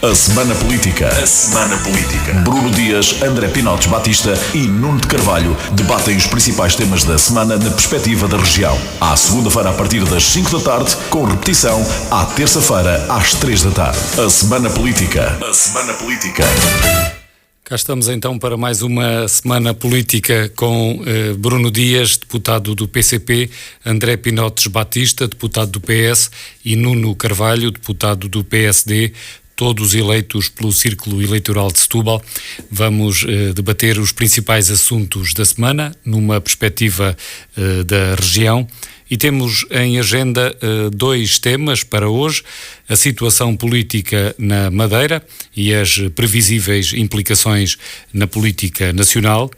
A Semana Política. A Semana Política. Bruno Dias, André Pinotes Batista e Nuno de Carvalho debatem os principais temas da semana na perspectiva da região. À segunda-feira a partir das 5 da tarde, com repetição à terça-feira às 3 da tarde. A Semana Política. A Semana Política. Cá estamos então para mais uma Semana Política com Bruno Dias, deputado do PCP, André Pinotes Batista, deputado do PS e Nuno Carvalho, deputado do PSD, todos eleitos pelo Círculo Eleitoral de Setúbal. Vamos debater os principais assuntos da semana numa perspectiva da região. E temos em agenda dois temas para hoje: a situação política na Madeira e as previsíveis implicações na política nacional.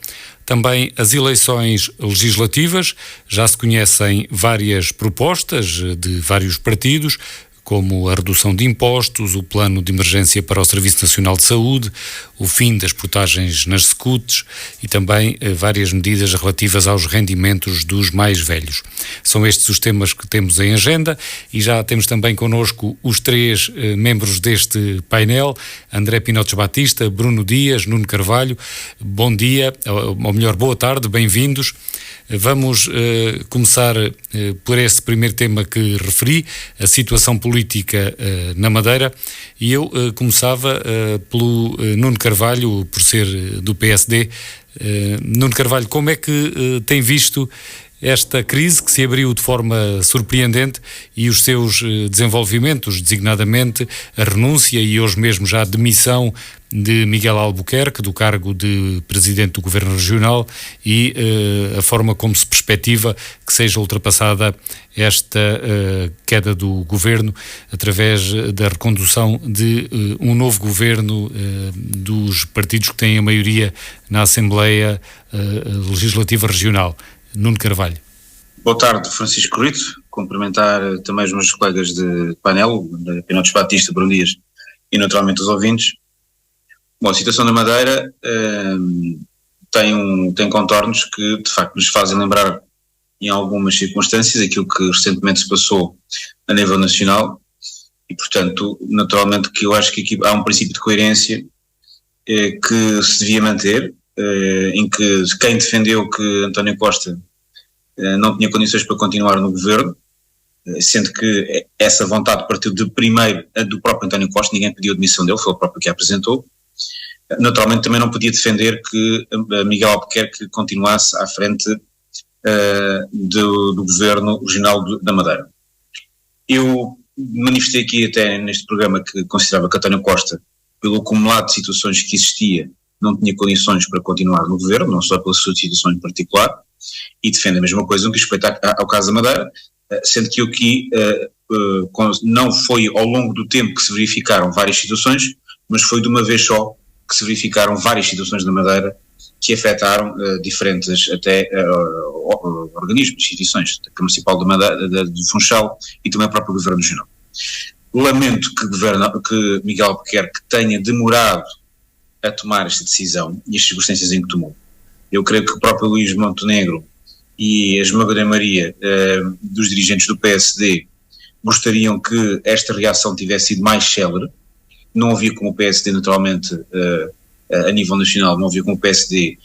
Também as eleições legislativas. Já se conhecem várias propostas de vários partidos, como a redução de impostos, o plano de emergência para o Serviço Nacional de Saúde, o fim das portagens nas SCUTs e também várias medidas relativas aos rendimentos dos mais velhos. São estes os temas que temos em agenda e já temos também connosco os três membros deste painel: André Pinotes Batista, Bruno Dias, Nuno Carvalho. Bom dia, ou melhor, boa tarde, bem-vindos. Vamos começar por esse primeiro tema que referi, a situação política na Madeira, e eu começava pelo Nuno Carvalho, por ser do PSD. Nuno Carvalho, como é que tem visto esta crise que se abriu de forma surpreendente e os seus desenvolvimentos, designadamente a renúncia e hoje mesmo já a demissão de Miguel Albuquerque do cargo de Presidente do Governo Regional e a forma como se perspectiva que seja ultrapassada esta queda do Governo através da recondução de um novo Governo dos partidos que têm a maioria na Assembleia Legislativa Regional? Nuno Carvalho. Boa tarde, Francisco Rito. Cumprimentar também os meus colegas de painel, Pinotes Batista, Bruno Dias e naturalmente os ouvintes. Bom, a situação da Madeira tem contornos que de facto nos fazem lembrar em algumas circunstâncias aquilo que recentemente se passou a nível nacional e, portanto, naturalmente que eu acho que aqui há um princípio de coerência que se devia manter, em que quem defendeu que António Costa não tinha condições para continuar no governo, sendo que essa vontade partiu de primeiro do próprio António Costa, ninguém pediu a demissão dele, foi o próprio que a apresentou. Naturalmente também não podia defender que Miguel Albuquerque continuasse à frente do governo regional da Madeira. Eu manifestei aqui até neste programa que considerava que António Costa, pelo acumulado de situações que existia, não tinha condições para continuar no governo, não só pela sua situação em particular, e defende a mesma coisa no que respeita ao caso da Madeira, sendo que aqui não foi ao longo do tempo que se verificaram várias situações, mas foi de uma vez só que se verificaram várias situações da Madeira que afetaram diferentes até organismos, instituições, da Câmara Municipal de Madeira, de Funchal e também o próprio Governo Regional. Lamento que Miguel Albuquerque tenha demorado a tomar esta decisão e as circunstâncias em que tomou. Eu creio que o próprio Luís Montenegro e a esmagadora maioria dos dirigentes do PSD gostariam que esta reação tivesse sido mais célere. Não havia como o PSD, naturalmente, a nível nacional, não havia como o PSD,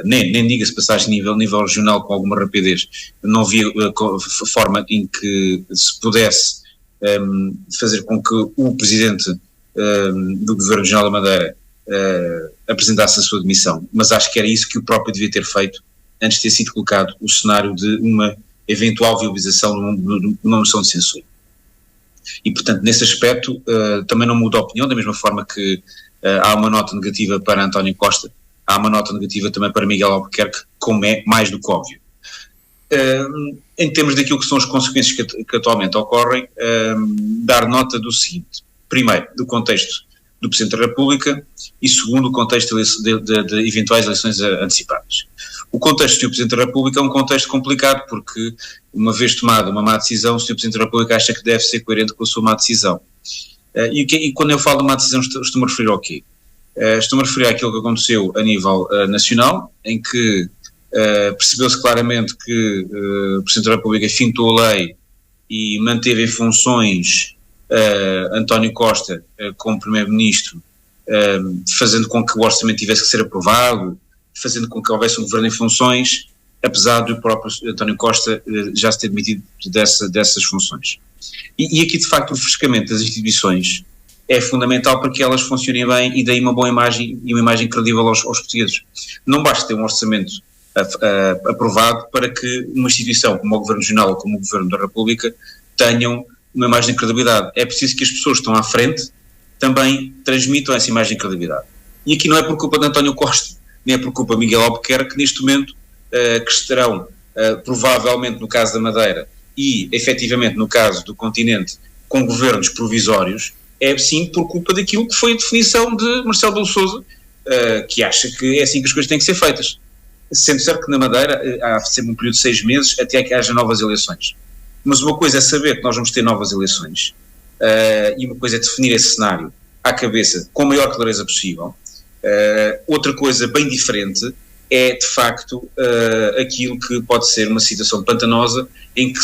nem diga-se passagem nível regional com alguma rapidez, não havia forma em que se pudesse fazer com que o Presidente do Governo Regional da Madeira apresentasse a sua demissão, mas acho que era isso que o próprio devia ter feito antes de ter sido colocado o cenário de uma eventual viabilização de uma moção de censura. E, portanto, nesse aspecto também não muda a opinião, da mesma forma que há uma nota negativa para António Costa, há uma nota negativa também para Miguel Albuquerque, como é mais do que óbvio. Em termos daquilo que são as consequências que atualmente ocorrem, dar nota do seguinte: primeiro, do contexto do Presidente da República e segundo, o contexto de eventuais eleições antecipadas. O contexto do Presidente da República é um contexto complicado porque, uma vez tomada uma má decisão, o Sr. Presidente da República acha que deve ser coerente com a sua má decisão. E quando eu falo de má decisão estou-me a referir ao quê? Estou-me a referir àquilo que aconteceu a nível nacional, em que percebeu-se claramente que o Presidente da República fintou a lei e manteve em funções António Costa como Primeiro-Ministro, fazendo com que o orçamento tivesse que ser aprovado, fazendo com que houvesse um governo em funções, apesar do próprio António Costa já se ter demitido dessas funções. E aqui, de facto, o refrescamento das instituições é fundamental para que elas funcionem bem e deem uma boa imagem e uma imagem credível aos portugueses. Não basta ter um orçamento aprovado para que uma instituição como o Governo Regional ou como o Governo da República tenham uma imagem de credibilidade. É preciso que as pessoas que estão à frente também transmitam essa imagem de credibilidade. E aqui não é por culpa de António Costa, nem é por culpa de Miguel Albuquerque, que neste momento que estarão provavelmente no caso da Madeira e efetivamente no caso do continente com governos provisórios, é sim por culpa daquilo que foi a definição de Marcelo Rebelo de Sousa, que acha que é assim que as coisas têm que ser feitas. Sendo certo que na Madeira há sempre um período de 6 meses até que haja novas eleições. Mas uma coisa é saber que nós vamos ter novas eleições e uma coisa é definir esse cenário à cabeça com a maior clareza possível. Outra coisa bem diferente é de facto aquilo que pode ser uma situação pantanosa em que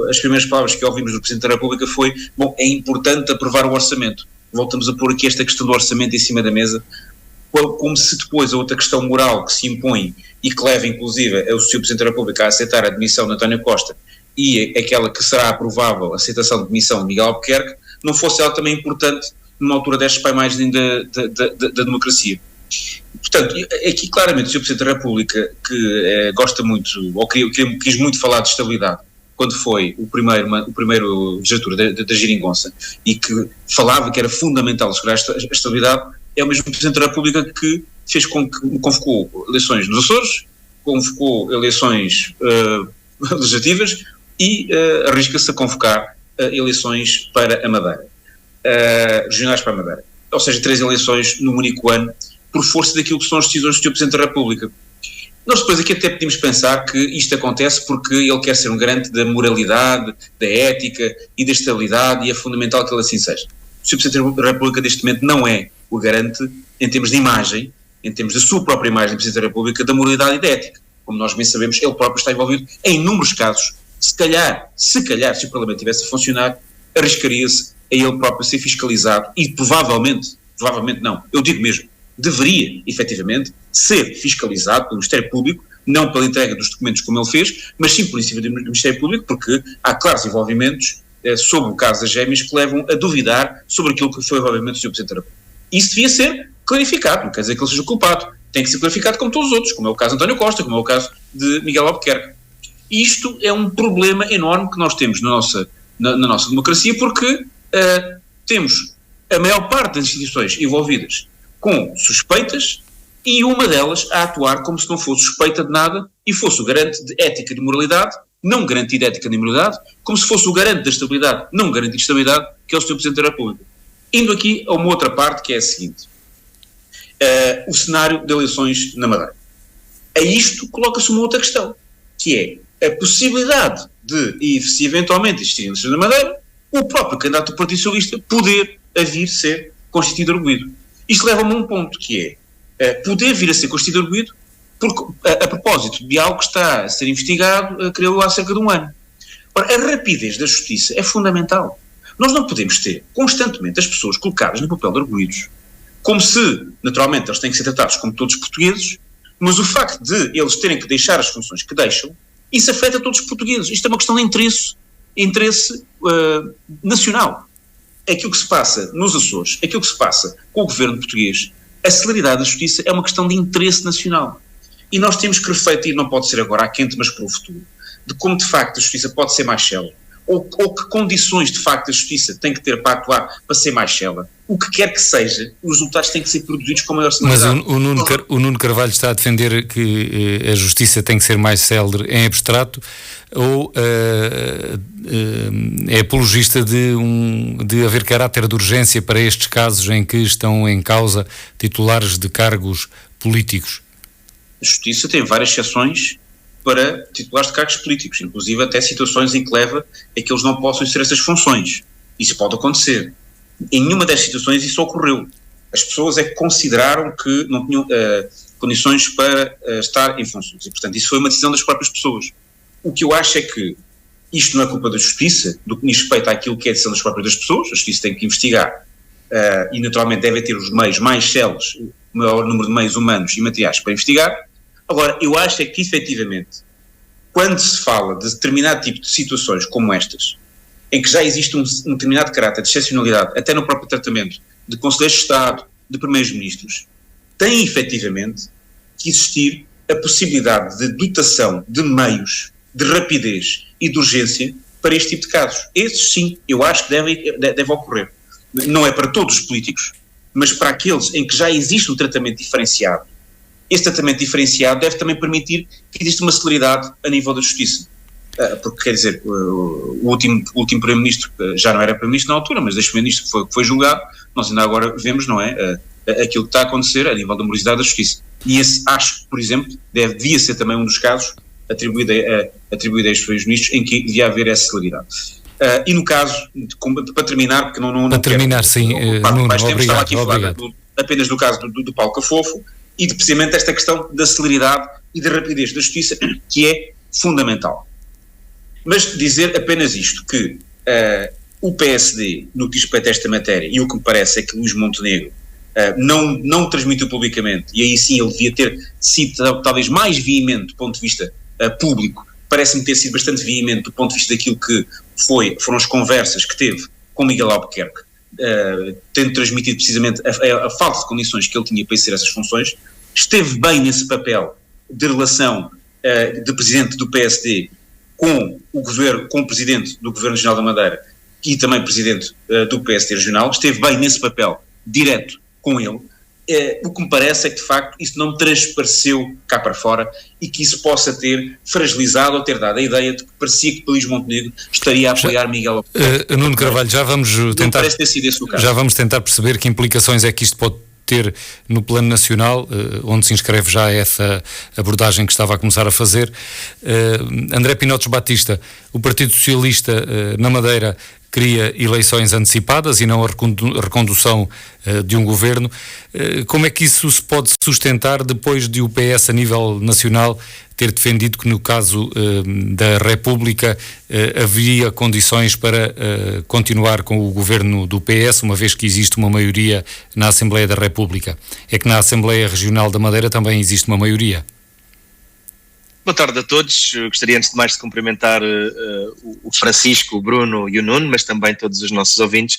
as primeiras palavras que ouvimos do Presidente da República foi: bom, é importante aprovar o orçamento. Voltamos a pôr aqui esta questão do orçamento em cima da mesa, como se depois a outra questão moral que se impõe e que leva inclusive o Sr. Presidente da República a aceitar a demissão de António Costa e aquela que será aprovável a aceitação de demissão de Miguel Albuquerque, não fosse ela também importante numa altura destas para a imagem da democracia. Portanto, aqui claramente o Sr. Presidente da República, que gosta muito, ou quis muito falar de estabilidade, quando foi o primeiro legislatura da Geringonça, e que falava que era fundamental assegurar a estabilidade, é o mesmo Presidente da República que fez com que convocou eleições nos Açores, convocou eleições legislativas e arrisca-se a convocar eleições para a Madeira, regionais para a Madeira. Ou seja, 3 eleições num único ano, por força daquilo que são as decisões do Sr. Presidente da República. Nós depois aqui até podemos pensar que isto acontece porque ele quer ser um garante da moralidade, da ética e da estabilidade, e é fundamental que ele assim seja. O Sr. Presidente da República neste momento não é o garante, em termos de imagem, em termos da sua própria imagem de Presidente da República, da moralidade e da ética. Como nós bem sabemos, ele próprio está envolvido em inúmeros casos. Se calhar, se o Parlamento tivesse a funcionar, arriscaria-se a ele próprio ser fiscalizado e provavelmente não, eu digo mesmo, deveria, efetivamente, ser fiscalizado pelo Ministério Público, não pela entrega dos documentos como ele fez, mas sim por iniciativa do Ministério Público, porque há claros envolvimentos sobre o caso das gêmeas que levam a duvidar sobre aquilo que foi o envolvimento do Sr. Presidente da República. Isso devia ser clarificado, não quer dizer que ele seja culpado, tem que ser clarificado como todos os outros, como é o caso de António Costa, como é o caso de Miguel Albuquerque. E isto é um problema enorme que nós temos na nossa democracia, porque temos a maior parte das instituições envolvidas com suspeitas e uma delas a atuar como se não fosse suspeita de nada e fosse o garante de ética e de moralidade, não garantido de ética e de moralidade, como se fosse o garante da estabilidade, não garantido de estabilidade, que é o Sr. Presidente da República. Indo aqui a uma outra parte, que é a seguinte: o cenário de eleições na Madeira. A isto coloca-se uma outra questão, que é a possibilidade de, e se eventualmente existirem eleições na Madeira, o próprio candidato do Partido Socialista poder vir ser constituído arguido. Isto leva-me a um ponto, que é poder vir a ser constituído arguido a propósito de algo que está a ser investigado, creio, há cerca de um ano. Ora, a rapidez da justiça é fundamental. Nós não podemos ter constantemente as pessoas colocadas no papel de arguidos, como se, naturalmente, eles têm que ser tratados como todos os portugueses, mas o facto de eles terem que deixar as funções que deixam, isso afeta todos os portugueses. Isto é uma questão de interesse nacional. Aquilo que se passa nos Açores, aquilo que se passa com o governo português, a celeridade da justiça é uma questão de interesse nacional. E nós temos que refletir, não pode ser agora à quente, mas para o futuro, de como de facto a justiça pode ser mais célere, ou que condições de facto a justiça tem que ter para atuar para ser mais célere. O que quer que seja, os resultados têm que ser produzidos com maior celeridade. Mas o Nuno Carvalho está a defender que a justiça tem que ser mais célere em abstrato, ou é apologista de haver caráter de urgência para estes casos em que estão em causa titulares de cargos políticos? A justiça tem várias exceções para titulares de cargos políticos, inclusive até situações em que leva a que eles não possam exercer essas funções. Isso pode acontecer. Em nenhuma das situações isso ocorreu. As pessoas é que consideraram que não tinham condições para estar em funções, e portanto isso foi uma decisão das próprias pessoas. O que eu acho é que isto não é culpa da Justiça, do que diz respeito àquilo que é a decisão das próprias das pessoas. A Justiça tem que investigar e naturalmente deve ter os meios mais céleres, o maior número de meios humanos e materiais para investigar. Agora, eu acho é que efetivamente, quando se fala de determinado tipo de situações como estas, em que já existe um determinado caráter de excepcionalidade, até no próprio tratamento de Conselheiros de Estado, de Primeiros-Ministros, tem efetivamente que existir a possibilidade de dotação de meios, de rapidez e de urgência para este tipo de casos. Esses sim, eu acho que deve ocorrer. Não é para todos os políticos, mas para aqueles em que já existe um tratamento diferenciado. Esse tratamento diferenciado deve também permitir que exista uma celeridade a nível da Justiça. Porque, quer dizer, o último Primeiro-Ministro, já não era Primeiro-Ministro na altura, mas este Primeiro-Ministro que foi julgado, nós ainda agora vemos, não é, aquilo que está a acontecer a nível da morosidade da Justiça. E esse, acho que, por exemplo, devia ser também um dos casos atribuído a estes Primeiros-Ministros em que devia haver essa celeridade. E no caso, para terminar, porque não para terminar, quero, sim, Nuno, mais tempo, estava aqui a falar apenas do caso do Paulo Cafofo e de precisamente esta questão da celeridade e da rapidez da Justiça, que é fundamental. Mas dizer apenas isto, que o PSD, no que diz respeito a esta matéria, e o que me parece é que Luís Montenegro não transmitiu publicamente, e aí sim ele devia ter sido talvez mais veemente do ponto de vista público, parece-me ter sido bastante veemente do ponto de vista daquilo que foram as conversas que teve com Miguel Albuquerque, tendo transmitido precisamente a falta de condições que ele tinha para exercer essas funções. Esteve bem nesse papel de relação de presidente do PSD com o governo, com o presidente do Governo Regional da Madeira e também presidente do PSD Regional, esteve bem nesse papel direto com ele. O que me parece é que de facto isso não transpareceu cá para fora e que isso possa ter fragilizado ou ter dado a ideia de que parecia que Luís Montenegro estaria a apoiar Miguel Albuquerque. Nuno Carvalho, já vamos tentar, parece ter sido esse o caso. Já vamos tentar perceber que implicações é que isto pode ter no plano nacional, onde se inscreve já essa abordagem que estava a começar a fazer. André Pinotes Batista, o Partido Socialista na Madeira queria eleições antecipadas e não a recondução de um governo. Como é que isso se pode sustentar depois de o PS a nível nacional ter defendido que no caso da República havia condições para continuar com o governo do PS, uma vez que existe uma maioria na Assembleia da República? É que na Assembleia Regional da Madeira também existe uma maioria. Boa tarde a todos. Eu gostaria antes de mais de cumprimentar o Francisco, o Bruno e o Nuno, mas também todos os nossos ouvintes.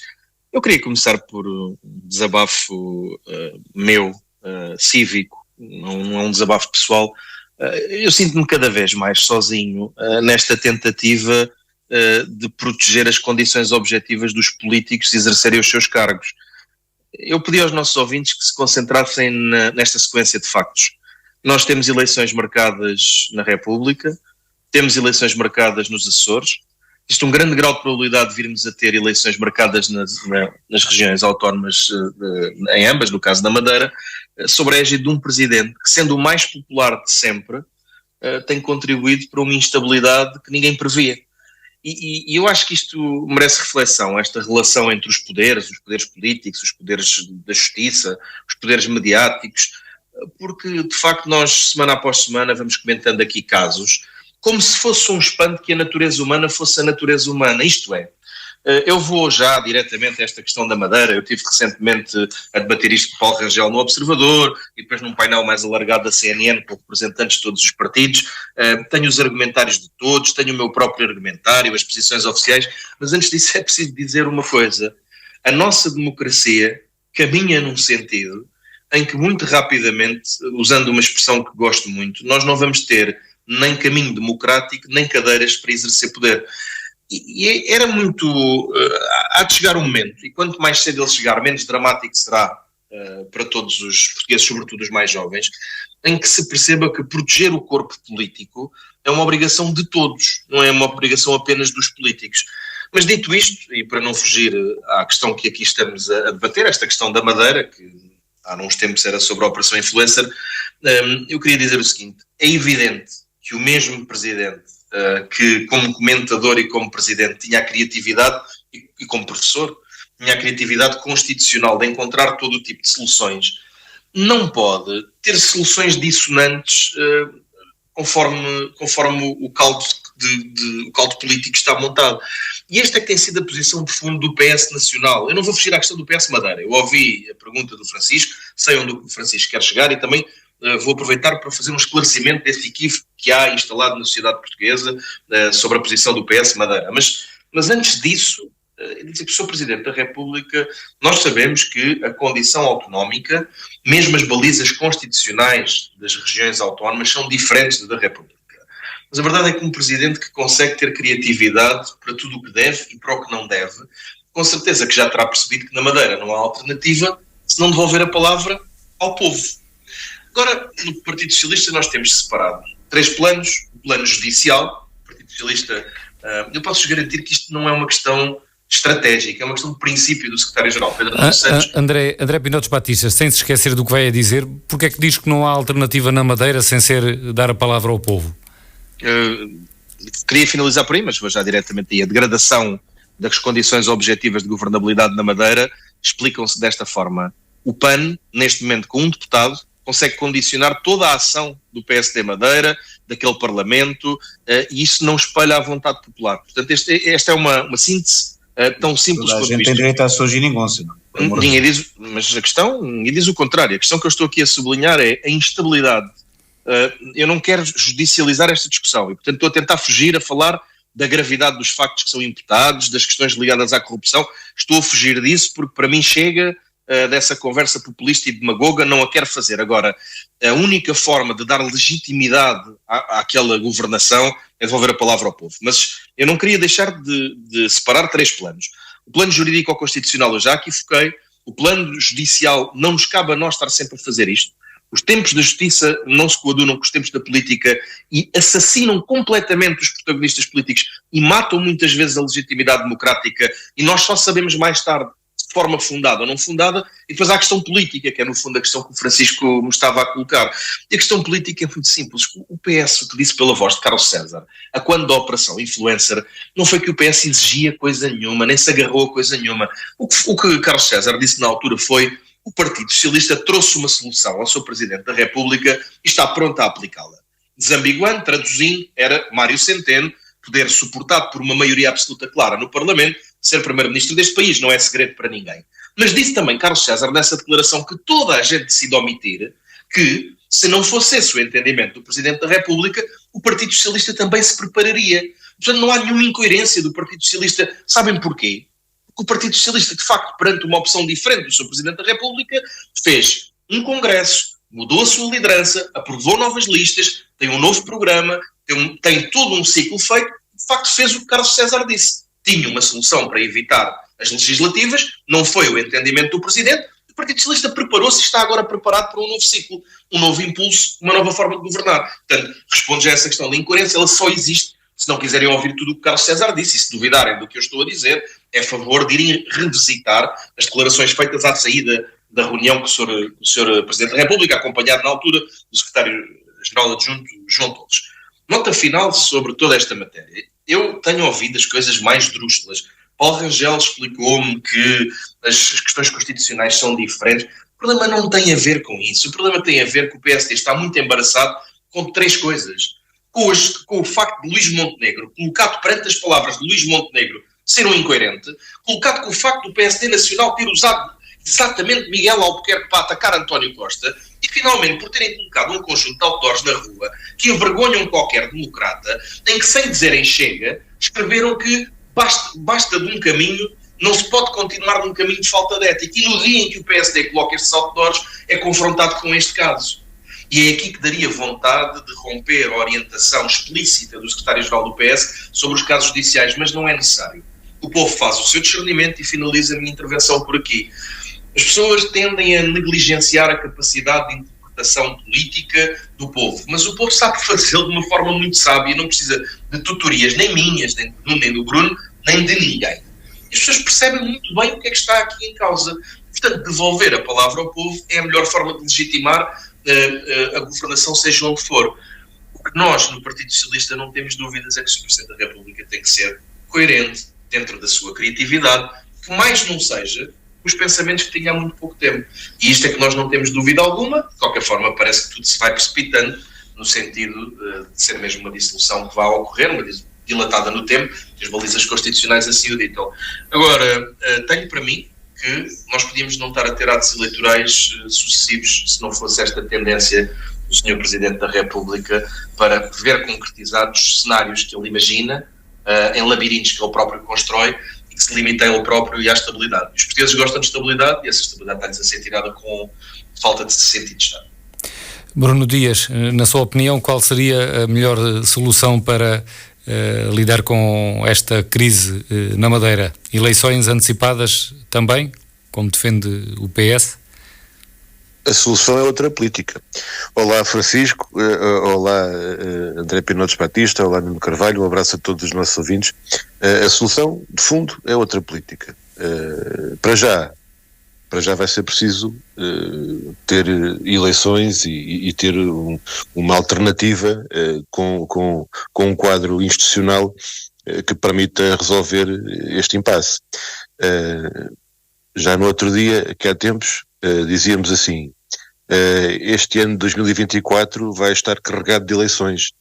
Eu queria começar por um desabafo meu, cívico, não é um desabafo pessoal. Eu sinto-me cada vez mais sozinho nesta tentativa de proteger as condições objetivas dos políticos de exercerem os seus cargos. Eu pedi aos nossos ouvintes que se concentrassem nesta sequência de factos. Nós temos eleições marcadas na República, temos eleições marcadas nos Açores, existe um grande grau de probabilidade de virmos a ter eleições marcadas nas regiões autónomas, em ambas, no caso da Madeira, sob a égide de um presidente que, sendo o mais popular de sempre, tem contribuído para uma instabilidade que ninguém previa. E eu acho que isto merece reflexão, esta relação entre os poderes políticos, os poderes da justiça, os poderes mediáticos, porque de facto nós semana após semana vamos comentando aqui casos como se fosse um espanto que a natureza humana fosse a natureza humana, isto é, eu vou já diretamente a esta questão da Madeira. Eu estive recentemente a debater isto com Paulo Rangel no Observador e depois num painel mais alargado da CNN com representantes de todos os partidos. Tenho os argumentários de todos, tenho o meu próprio argumentário, as posições oficiais, mas antes disso é preciso dizer uma coisa: a nossa democracia caminha num sentido em que muito rapidamente, usando uma expressão que gosto muito, nós não vamos ter nem caminho democrático, nem cadeiras para exercer poder. E era muito... há de chegar um momento, e quanto mais cedo ele chegar, menos dramático será para todos os portugueses, sobretudo os mais jovens, em que se perceba que proteger o corpo político é uma obrigação de todos, não é uma obrigação apenas dos políticos. Mas dito isto, e para não fugir à questão que aqui estamos a debater, esta questão da Madeira, que há uns tempos era sobre a Operação Influencer, eu queria dizer o seguinte: é evidente que o mesmo presidente que como comentador e como presidente tinha a criatividade, e como professor, tinha a criatividade constitucional de encontrar todo o tipo de soluções, não pode ter soluções dissonantes conforme o caldo o caldo político está montado. E esta é que tem sido a posição de fundo do PS Nacional. Eu não vou fugir à questão do PS Madeira. Eu ouvi a pergunta do Francisco, sei onde o Francisco quer chegar e também vou aproveitar para fazer um esclarecimento desse equívoco que há instalado na sociedade portuguesa sobre a posição do PS Madeira. Mas antes disso, dizer que, Sr. Presidente da República, nós sabemos que a condição autonómica, mesmo as balizas constitucionais das regiões autónomas, são diferentes da República. Mas a verdade é que um Presidente que consegue ter criatividade para tudo o que deve e para o que não deve, com certeza que já terá percebido que na Madeira não há alternativa se não devolver a palavra ao povo. Agora, no Partido Socialista nós temos separado 3 planos. O plano judicial, o Partido Socialista, eu posso garantir que isto não é uma questão estratégica, é uma questão de princípio do Secretário-Geral Pedro Nuno Santos. André Pinotes Batista, sem se esquecer do que vai a dizer, porque é que diz que não há alternativa na Madeira sem ser dar a palavra ao povo? Queria finalizar por aí, mas vou já diretamente aí. A degradação das condições objetivas de governabilidade na Madeira explicam-se desta forma. O PAN, neste momento, com um deputado, consegue condicionar toda a ação do PSD Madeira, daquele Parlamento, e isso não espelha a vontade popular. Portanto, esta é uma síntese tão simples quanto isto. A gente tem direito à sua geringonça. Ninguém diz, mas a questão, ninguém diz o contrário. A questão que eu estou aqui a sublinhar é a instabilidade. Eu não quero judicializar esta discussão e, portanto, estou a tentar fugir a falar da gravidade dos factos que são imputados, das questões ligadas à corrupção. Estou a fugir disso porque, para mim, chega dessa conversa populista e demagoga, não a quero fazer. Agora, a única forma de dar legitimidade àquela governação é devolver a palavra ao povo. Mas eu não queria deixar de separar 3 planos. O plano jurídico-constitucional eu já aqui foquei, o plano judicial não nos cabe a nós estar sempre a fazer isto. Os tempos da justiça não se coadunam com os tempos da política e assassinam completamente os protagonistas políticos e matam muitas vezes a legitimidade democrática e nós só sabemos mais tarde de forma fundada ou não fundada, e depois há a questão política, que é no fundo a questão que o Francisco me estava a colocar. E a questão política é muito simples. O PS, o que disse pela voz de Carlos César, a quando da operação Influencer, não foi que o PS exigia coisa nenhuma, nem se agarrou a coisa nenhuma. O que Carlos César disse na altura foi: o Partido Socialista trouxe uma solução ao seu Presidente da República e está pronto a aplicá-la. Desambiguando, traduzindo, era Mário Centeno poder, suportado por uma maioria absoluta clara no Parlamento, ser Primeiro-Ministro deste país. Não é segredo para ninguém. Mas disse também Carlos César nessa declaração que toda a gente decide omitir que, se não fosse esse o entendimento do Presidente da República, o Partido Socialista também se prepararia. Portanto, não há nenhuma incoerência do Partido Socialista. Sabem porquê? Porque o Partido Socialista, de facto, perante uma opção diferente do seu Presidente da República, fez um congresso, mudou a sua liderança, aprovou novas listas, tem um novo programa, tem todo um ciclo feito, de facto fez o que Carlos César disse. Tinha uma solução para evitar as legislativas, não foi o entendimento do Presidente, o Partido Socialista preparou-se e está agora preparado para um novo ciclo, um novo impulso, uma nova forma de governar. Portanto, responde já a essa questão da incoerência, ela só existe se não quiserem ouvir tudo o que Carlos César disse, e se duvidarem do que eu estou a dizer, é a favor de irem revisitar as declarações feitas à saída da reunião com o Sr. Presidente da República, acompanhado na altura do Secretário-Geral Adjunto João Torres. Nota final sobre toda esta matéria. Eu tenho ouvido as coisas mais drúxulas. Paulo Rangel explicou-me que as questões constitucionais são diferentes. O problema não tem a ver com isso. O problema tem a ver que o PSD está muito embaraçado com 3 coisas. Com o facto de Luís Montenegro, colocado perante as palavras de Luís Montenegro, ser um incoerente, colocado com o facto do PSD Nacional ter usado exatamente Miguel Albuquerque para atacar António Costa, e finalmente por terem colocado um conjunto de outdoors na rua que envergonham qualquer democrata, em que, sem dizerem chega, escreveram que basta de um caminho, não se pode continuar num caminho de falta de ética. E no dia em que o PSD coloca estes outdoors, é confrontado com este caso. E é aqui que daria vontade de romper a orientação explícita do Secretário-Geral do PS sobre os casos judiciais, mas não é necessário. O povo faz o seu discernimento e finaliza a minha intervenção por aqui. As pessoas tendem a negligenciar a capacidade de interpretação política do povo, mas o povo sabe fazê-lo de uma forma muito sábia e não precisa de tutorias, nem minhas, nem do Bruno, nem de ninguém. E as pessoas percebem muito bem o que é que está aqui em causa. Portanto, devolver a palavra ao povo é a melhor forma de legitimar a governação, seja onde for. O que nós, no Partido Socialista, não temos dúvidas é que o Presidente da República tem que ser coerente dentro da sua criatividade, que mais não seja os pensamentos que tinha há muito pouco tempo. E isto é que nós não temos dúvida alguma. De qualquer forma, parece que tudo se vai precipitando no sentido de ser mesmo uma dissolução que vá ocorrer, uma dilatada no tempo, que as balizas constitucionais assim o ditam. Agora, tenho para mim que nós podíamos não estar a ter atos eleitorais sucessivos se não fosse esta tendência do Sr. Presidente da República para ver concretizados cenários que ele imagina, em labirintos que ele próprio constrói e que se limita a ele próprio e à estabilidade. Os portugueses gostam de estabilidade e essa estabilidade está-lhes a ser tirada com falta de sentido de Estado. Bruno Dias, na sua opinião, qual seria a melhor solução para lidar com esta crise na Madeira? Eleições antecipadas também, como defende o PS? A solução é outra política. Olá Francisco, olá André Pinotes Batista, olá Nuno Carvalho, um abraço a todos os nossos ouvintes. A solução, de fundo, é outra política. Para já vai ser preciso ter eleições e ter uma alternativa com um quadro institucional que permita resolver este impasse. Já no outro dia, aqui há tempos, dizíamos assim, este ano de 2024 vai estar carregado de eleições.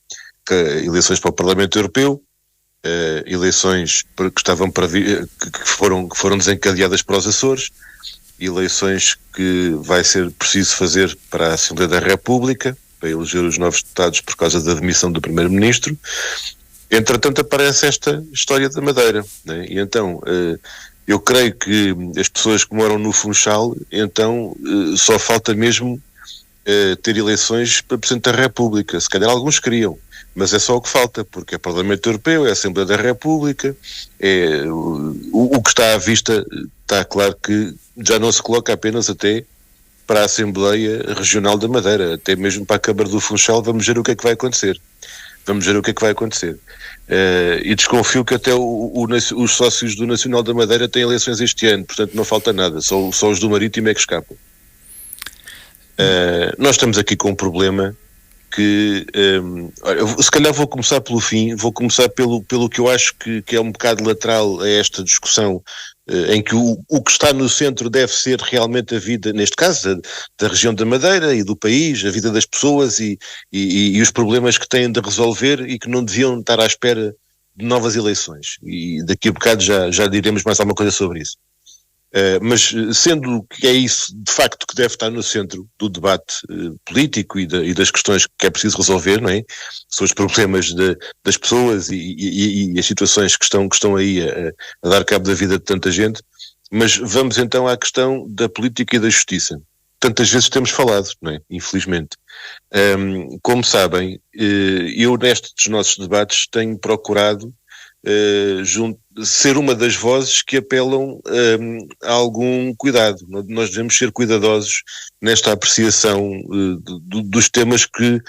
Eleições para o Parlamento Europeu, eleições que foram desencadeadas para os Açores, eleições que vai ser preciso fazer para a Assembleia da República, para eleger os novos deputados por causa da demissão do Primeiro-Ministro. Entretanto aparece esta história da Madeira, né? E então eu creio que as pessoas que moram no Funchal, então só falta mesmo ter eleições para Presidente da República. Se calhar alguns queriam, mas é só o que falta, porque é Parlamento Europeu, é a Assembleia da República, o que está à vista. Está claro que já não se coloca apenas até para a Assembleia Regional da Madeira, até mesmo para a Câmara do Funchal. Vamos ver o que é que vai acontecer. E desconfio que até os sócios do Nacional da Madeira têm eleições este ano, portanto não falta nada, só os do Marítimo é que escapam. Nós estamos aqui com um problema que, se calhar vou começar pelo fim, vou começar pelo que eu acho que é um bocado lateral a esta discussão, em que o que está no centro deve ser realmente a vida, neste caso, da região da Madeira e do país, a vida das pessoas e os problemas que têm de resolver e que não deviam estar à espera de novas eleições. E daqui a bocado já diremos mais alguma coisa sobre isso. Mas sendo que é isso de facto que deve estar no centro do debate político e das questões que é preciso resolver, não é? São os problemas das pessoas e as situações que estão aí a dar cabo da vida de tanta gente. Mas vamos então à questão da política e da justiça. Tantas vezes temos falado, não é? Infelizmente. Como sabem, eu nestes nossos debates tenho procurado ser uma das vozes que apelam a algum cuidado. Nós devemos ser cuidadosos nesta apreciação dos temas que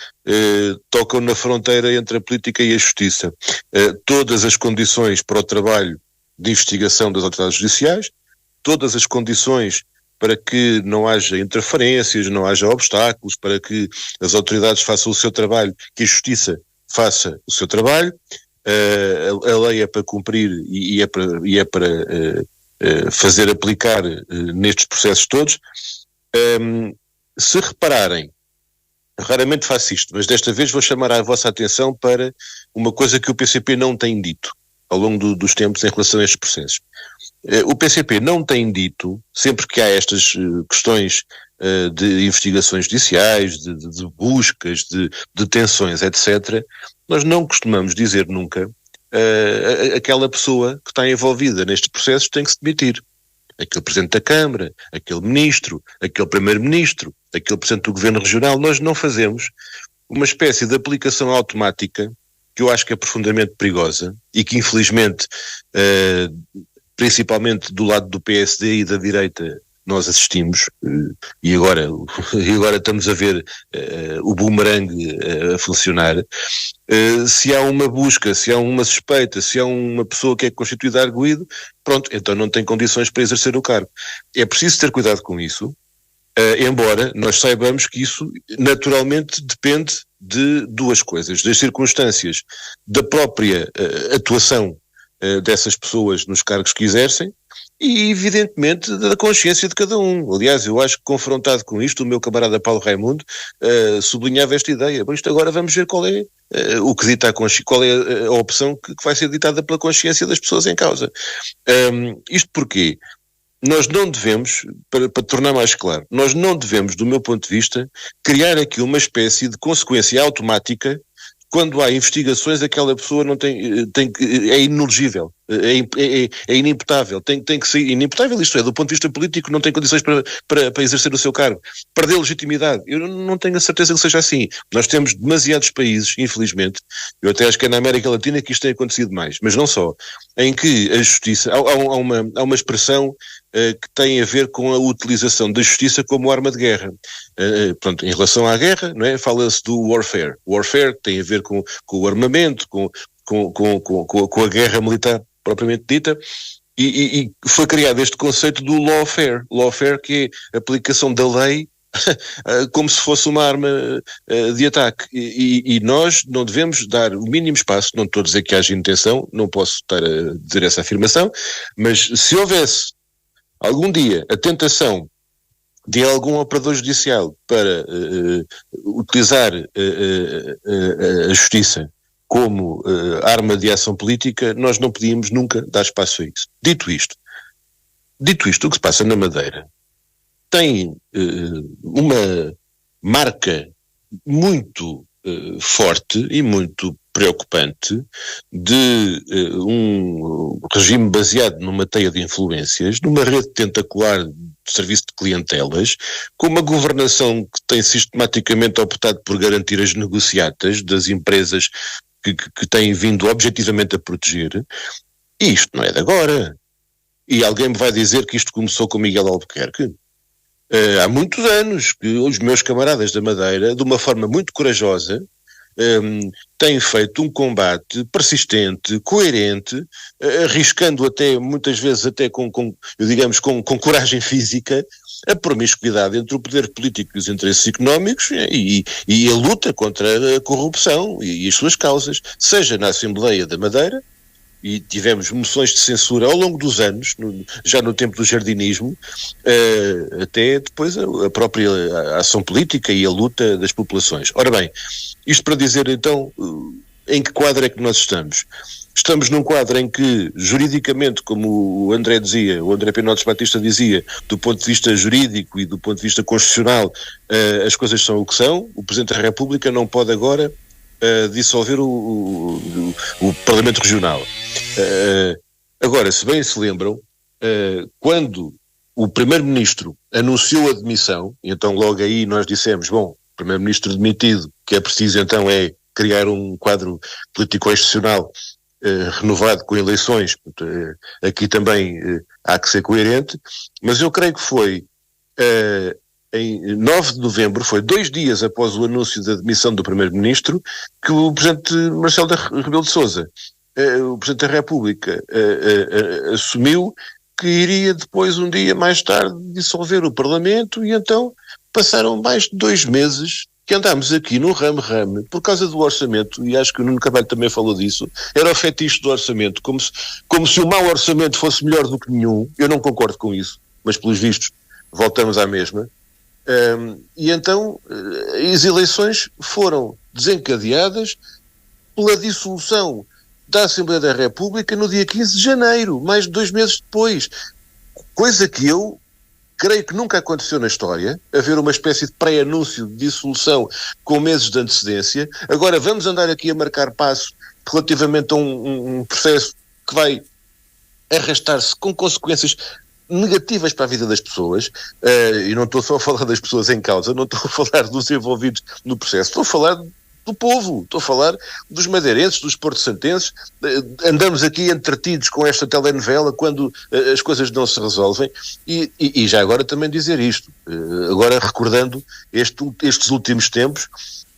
tocam na fronteira entre a política e a justiça. Todas as condições para o trabalho de investigação das autoridades judiciais, todas as condições para que não haja interferências, não haja obstáculos, para que as autoridades façam o seu trabalho, que a justiça faça o seu trabalho. A lei é para cumprir e é para fazer aplicar nestes processos todos. Se repararem, raramente faço isto, mas desta vez vou chamar a vossa atenção para uma coisa que o PCP não tem dito ao longo dos tempos em relação a estes processos. O PCP não tem dito, sempre que há estas questões de investigações judiciais, de buscas, de detenções, etc., nós não costumamos dizer nunca aquela pessoa que está envolvida nestes processos tem que se demitir. Aquele Presidente da Câmara, aquele Ministro, aquele Primeiro-Ministro, aquele Presidente do Governo Regional. Nós não fazemos uma espécie de aplicação automática que eu acho que é profundamente perigosa e que infelizmente, principalmente do lado do PSD e da direita, nós assistimos, e agora estamos a ver o boomerang a funcionar. Se há uma busca, se há uma suspeita, se há uma pessoa que é constituída arguido, pronto, então não tem condições para exercer o cargo. É preciso ter cuidado com isso, embora nós saibamos que isso naturalmente depende de duas coisas: das circunstâncias da própria atuação dessas pessoas nos cargos que exercem, e, evidentemente, da consciência de cada um. Aliás, eu acho que, confrontado com isto, o meu camarada Paulo Raimundo sublinhava esta ideia. Bom, isto agora vamos ver qual é o que dita qual é a opção que vai ser ditada pela consciência das pessoas em causa. Isto porquê? Nós não devemos, para tornar mais claro, nós não devemos, do meu ponto de vista, criar aqui uma espécie de consequência automática. Quando há investigações, aquela pessoa não é inelegível, é inimputável, tem que ser inimputável, isto é, do ponto de vista político, não tem condições para exercer o seu cargo, perdeu legitimidade. Eu não tenho a certeza que seja assim. Nós temos demasiados países, infelizmente, eu até acho que é na América Latina que isto tem acontecido mais, mas não só, em que a justiça, há uma expressão que tem a ver com a utilização da justiça como arma de guerra. Pronto, em relação à guerra, não é? Fala-se do warfare. Warfare tem a ver com o armamento, com a guerra militar propriamente dita, e foi criado este conceito do lawfare. Lawfare, que é a aplicação da lei como se fosse uma arma de ataque. E nós não devemos dar o mínimo espaço, não estou a dizer que haja intenção, não posso estar a dizer essa afirmação, mas se houvesse algum dia a tentação de algum operador judicial para utilizar a justiça como arma de ação política, nós não podíamos nunca dar espaço a isso. Dito isto, o que se passa na Madeira tem uma marca muito forte e muito preocupante de um regime baseado numa teia de influências, numa rede tentacular de serviço de clientelas, com uma governação que tem sistematicamente optado por garantir as negociatas das empresas que têm vindo objetivamente a proteger. E isto não é de agora. E alguém me vai dizer que isto começou com Miguel Albuquerque? Há muitos anos que os meus camaradas da Madeira, de uma forma muito corajosa, têm feito um combate persistente, coerente, arriscando até, muitas vezes até com coragem física, a promiscuidade entre o poder político e os interesses económicos e a luta contra a corrupção e as suas causas, seja na Assembleia da Madeira, e tivemos moções de censura ao longo dos anos, já no tempo do jardinismo, até depois a própria ação política e a luta das populações. Ora bem, isto para dizer então em que quadro é que nós estamos. Estamos num quadro em que, juridicamente, como o André Pinotes Batista dizia, do ponto de vista jurídico e do ponto de vista constitucional, as coisas são o que são. O Presidente da República não pode agora dissolver o Parlamento Regional. Agora, se bem se lembram, quando o Primeiro-Ministro anunciou a demissão, então logo aí nós dissemos, bom, o Primeiro-Ministro demitido, que é preciso então é criar um quadro político-institucional renovado com eleições, aqui também há que ser coerente, mas eu creio que foi em 9 de novembro, foi 2 dias após o anúncio da demissão do Primeiro-Ministro, que o Presidente Marcelo Rebelo de Sousa, o Presidente da República, assumiu que iria depois, um dia mais tarde, dissolver o Parlamento, e então passaram mais de 2 meses que andámos aqui no rame-rame por causa do orçamento, e acho que o Nuno Carvalho também falou disso, era o fetiche do orçamento, como se o mau orçamento fosse melhor do que nenhum. Eu não concordo com isso, mas pelos vistos voltamos à mesma. E então as eleições foram desencadeadas pela dissolução da Assembleia da República no dia 15 de janeiro, mais de 2 meses depois, coisa que eu creio que nunca aconteceu na história, haver uma espécie de pré-anúncio de dissolução com meses de antecedência. Agora vamos andar aqui a marcar passo relativamente a um processo que vai arrastar-se com consequências negativas para a vida das pessoas, e não estou só a falar das pessoas em causa, não estou a falar dos envolvidos no processo, estou a falar do povo, estou a falar dos madeirenses, dos porto-santenses. Andamos aqui entretidos com esta telenovela quando as coisas não se resolvem, e já agora também dizer isto, agora recordando estes últimos tempos,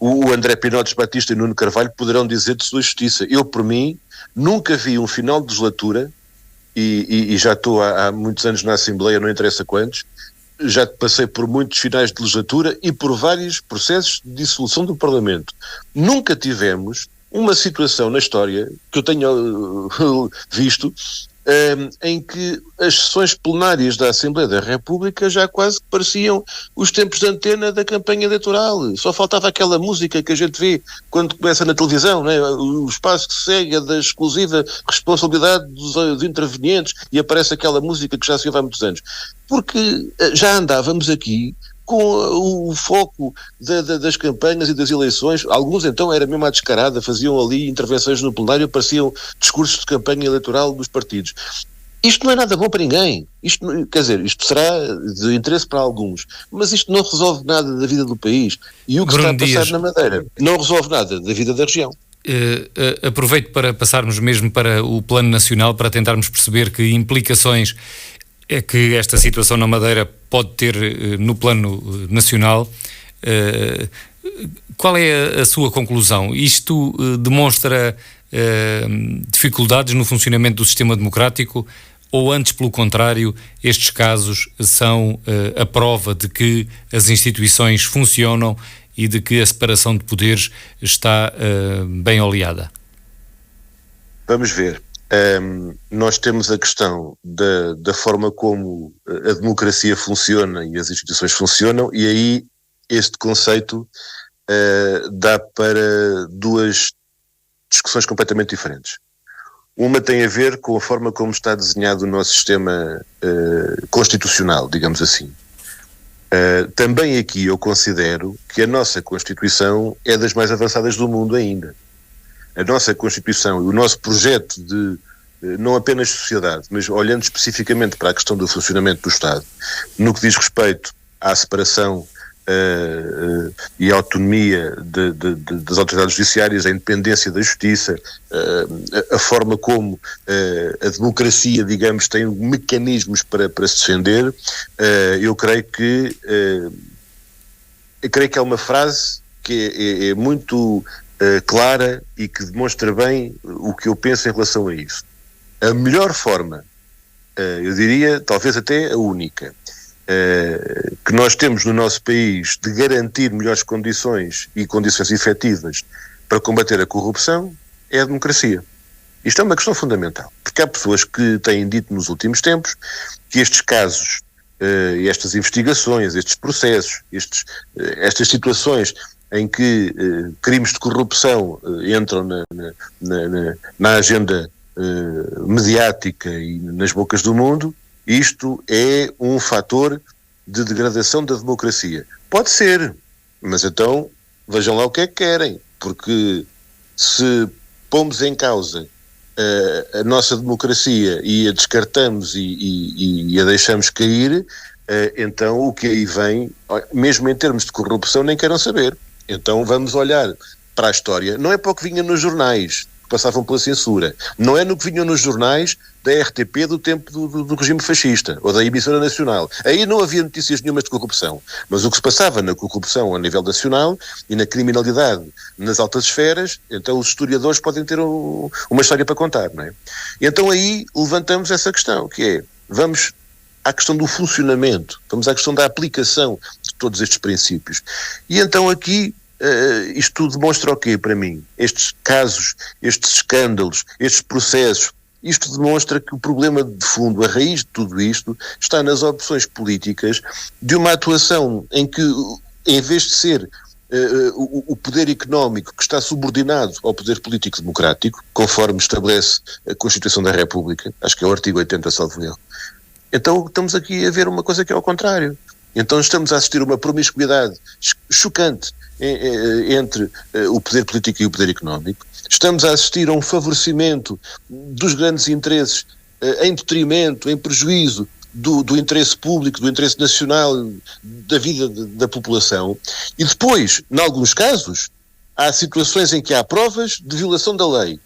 o André Pinotes Batista e Nuno Carvalho poderão dizer de sua justiça. Eu, por mim, nunca vi um final de legislatura, e já estou há muitos anos na Assembleia, não interessa quantos, já passei por muitos finais de legislatura e por vários processos de dissolução do Parlamento. Nunca tivemos uma situação na história que eu tenha visto em que as sessões plenárias da Assembleia da República já quase pareciam os tempos de antena da campanha eleitoral. Só faltava aquela música que a gente vê quando começa na televisão, né? O espaço que segue é da exclusiva responsabilidade dos intervenientes, e aparece aquela música que já se ouve há muitos anos. Porque já andávamos aqui com o foco das campanhas e das eleições. Alguns então era mesmo à descarada, faziam ali intervenções no plenário, pareciam discursos de campanha eleitoral dos partidos. Isto não é nada bom para ninguém. Isto será de interesse para alguns, mas isto não resolve nada da vida do país. E o que está a passar na Madeira não resolve nada da vida da região. Aproveito para passarmos mesmo para o plano nacional, para tentarmos perceber que implicações é que esta situação na Madeira pode ter no plano nacional. Qual é a sua conclusão? Isto demonstra dificuldades no funcionamento do sistema democrático, ou antes, pelo contrário, estes casos são a prova de que as instituições funcionam e de que a separação de poderes está bem oleada? Vamos ver. Nós temos a questão da forma como a democracia funciona e as instituições funcionam, e aí este conceito dá para duas discussões completamente diferentes. Uma tem a ver com a forma como está desenhado o nosso sistema constitucional, digamos assim. Também aqui eu considero que a nossa Constituição é das mais avançadas do mundo ainda. A nossa Constituição e o nosso projeto de, não apenas sociedade, mas olhando especificamente para a questão do funcionamento do Estado, no que diz respeito à separação e à autonomia das autoridades judiciárias, a independência da justiça, a forma como a democracia, digamos, tem mecanismos para se defender, eu creio que é uma frase que é muito clara e que demonstra bem o que eu penso em relação a isso. A melhor forma, eu diria, talvez até a única, que nós temos no nosso país de garantir melhores condições e condições efetivas para combater a corrupção é a democracia. Isto é uma questão fundamental, porque há pessoas que têm dito nos últimos tempos que estes casos, estas investigações, estes processos, estas situações em que crimes de corrupção entram na agenda mediática e nas bocas do mundo, isto é um fator de degradação da democracia. Pode ser, mas então vejam lá o que é que querem, porque se pomos em causa a nossa democracia e a descartamos e a deixamos cair, então o que aí vem, mesmo em termos de corrupção, nem queiram saber. Então vamos olhar para a história, não é para o que vinha nos jornais, que passavam pela censura, não é no que vinham nos jornais da RTP do tempo do regime fascista, ou da emissora nacional. Aí não havia notícias nenhumas de corrupção, mas o que se passava na corrupção a nível nacional e na criminalidade nas altas esferas, então os historiadores podem ter uma história para contar, não é? E então aí levantamos essa questão, que é, vamos à questão do funcionamento, vamos à questão da aplicação de todos estes princípios. E então aqui isto tudo demonstra o quê para mim? Estes casos, estes escândalos, estes processos, isto demonstra que o problema de fundo, a raiz de tudo isto, está nas opções políticas de uma atuação em que, em vez de ser o poder económico que está subordinado ao poder político democrático, conforme estabelece a Constituição da República, acho que é o artigo 80, salvo erro, então estamos aqui a ver uma coisa que é ao contrário. Então estamos a assistir a uma promiscuidade chocante entre o poder político e o poder económico. Estamos a assistir a um favorecimento dos grandes interesses em detrimento, em prejuízo do interesse público, do interesse nacional, da vida da população. E depois, em alguns casos, há situações em que há provas de violação da lei.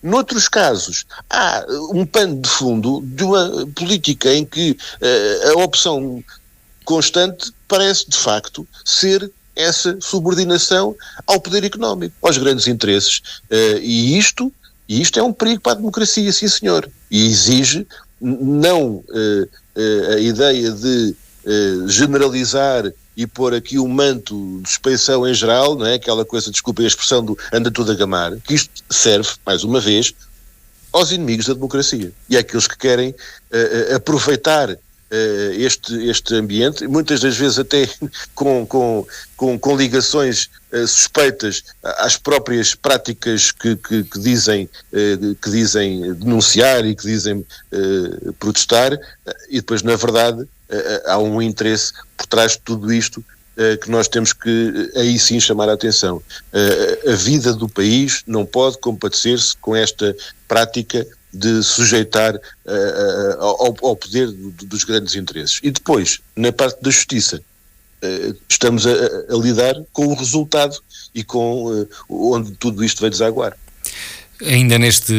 Noutros casos, há um pano de fundo de uma política em que a opção constante parece, de facto, ser essa subordinação ao poder económico, aos grandes interesses. E isto é um perigo para a democracia, sim senhor. E exige não a ideia de generalizar e pôr aqui um manto de suspeição em geral, não é? Aquela coisa, desculpem a expressão do anda tudo a gamar, que isto serve, mais uma vez, aos inimigos da democracia e àqueles que querem aproveitar este ambiente, muitas das vezes até com ligações suspeitas às próprias práticas que dizem denunciar e que dizem protestar, e depois, na verdade, há um interesse por trás de tudo isto que nós temos que aí sim chamar a atenção. A vida do país não pode compadecer-se com esta prática de sujeitar ao poder dos grandes interesses. E depois, na parte da justiça, estamos a lidar com o resultado e com onde tudo isto vai desaguar. Ainda neste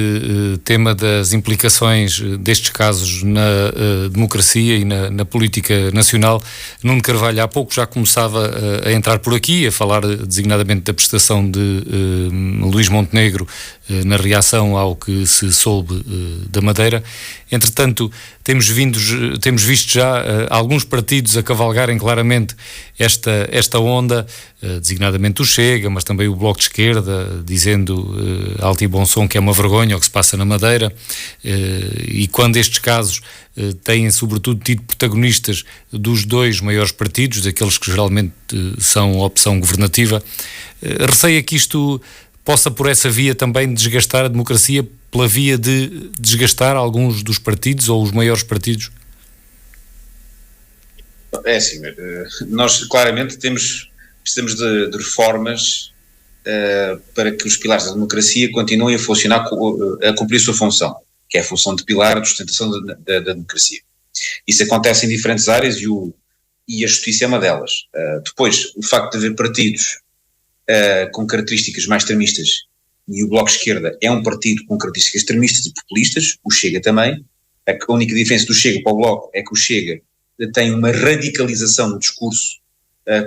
tema das implicações destes casos na democracia e na política nacional, Nuno Carvalho há pouco já começava a entrar por aqui, a falar designadamente da prestação de Luís Montenegro na reação ao que se soube da Madeira. Entretanto, temos visto já alguns partidos a cavalgarem claramente esta onda, designadamente o Chega, mas também o Bloco de Esquerda, dizendo alto e bom som que é uma vergonha o que se passa na Madeira, e quando estes casos têm sobretudo tido protagonistas dos dois maiores partidos, daqueles que geralmente são opção governativa, receia que isto possa por essa via também desgastar a democracia, pela via de desgastar alguns dos partidos ou os maiores partidos? É assim, nós claramente precisamos de reformas para que os pilares da democracia continuem a funcionar, a cumprir a sua função, que é a função de pilar de sustentação da democracia. Isso acontece em diferentes áreas e a justiça é uma delas. Depois, o facto de haver partidos com características mais extremistas, e o Bloco de Esquerda é um partido com características extremistas e populistas, o Chega também. A única diferença do Chega para o Bloco é que o Chega tem uma radicalização no discurso,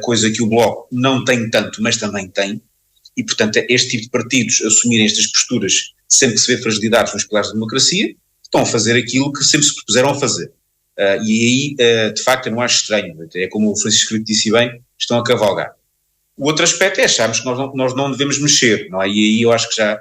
coisa que o Bloco não tem tanto, mas também tem, e portanto este tipo de partidos assumirem estas posturas sempre que se vê fragilidades nos pilares da democracia, estão a fazer aquilo que sempre se propuseram a fazer. E aí, de facto, eu não acho estranho, é como o Francisco disse bem, estão a cavalgar. O outro aspecto é acharmos que nós não devemos mexer, não é? E aí eu acho que já